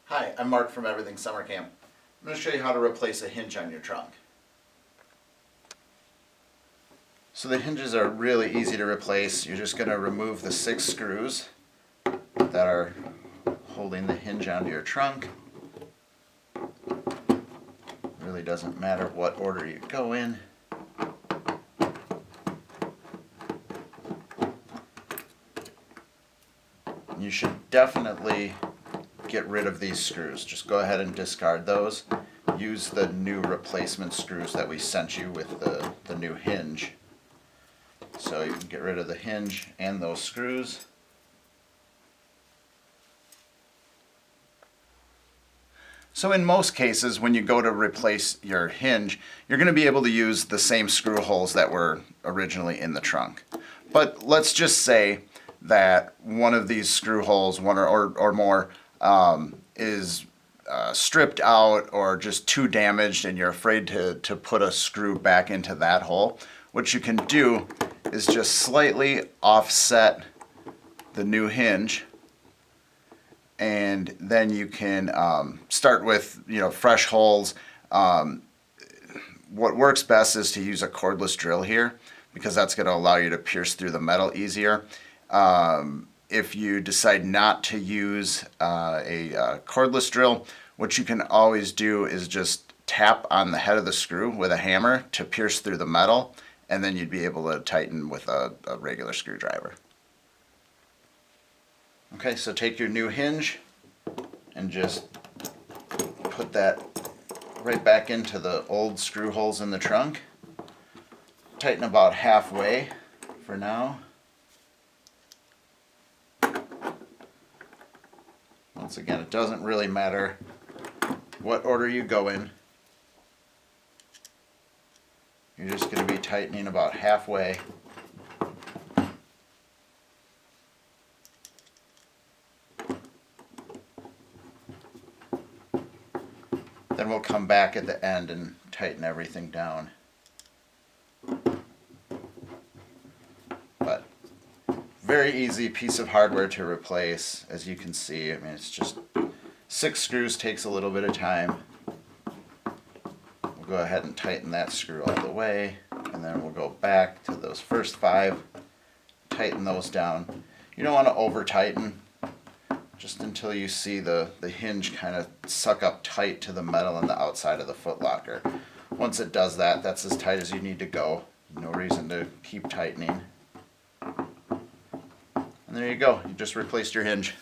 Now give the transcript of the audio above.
Hi, I'm Mark from Everything Summer Camp. I'm going to show you how to replace a hinge on your trunk. So the hinges are really easy to replace. You're just going to remove the 6 screws that are holding the hinge onto your trunk. Really doesn't matter what order you go in. You should definitely get rid of these screws. Just go ahead and discard those. Use the new replacement screws that we sent you with the new hinge. So you can get rid of the hinge and those screws. So in most cases, when you go to replace your hinge, you're going to be able to use the same screw holes that were originally in the trunk. But let's just say that one of these screw holes, one or more, is stripped out or just too damaged and you're afraid to put a screw back into that hole. What you can do is just slightly offset the new hinge, and then you can start with fresh holes. What works best is to use a cordless drill here, because that's going to allow you to pierce through the metal easier. If you decide not to use a cordless drill, what you can always do is just tap on the head of the screw with a hammer to pierce through the metal, and then you'd be able to tighten with a regular screwdriver. Okay, so take your new hinge and just put that right back into the old screw holes in the trunk. Tighten about halfway for now. Once again, it doesn't really matter what order you go in. You're just going to be tightening about halfway. Then we'll come back at the end and tighten everything down. But very easy piece of hardware to replace, as you can see. I mean, it's just 6 screws, takes a little bit of time. We'll go ahead and tighten that screw all the way, and then we'll go back to those first 5, tighten those down. You don't want to over tighten, just until you see the hinge kind of suck up tight to the metal on the outside of the footlocker. Once it does that, that's as tight as you need to go. No reason to keep tightening. And there you go, you just replaced your hinge.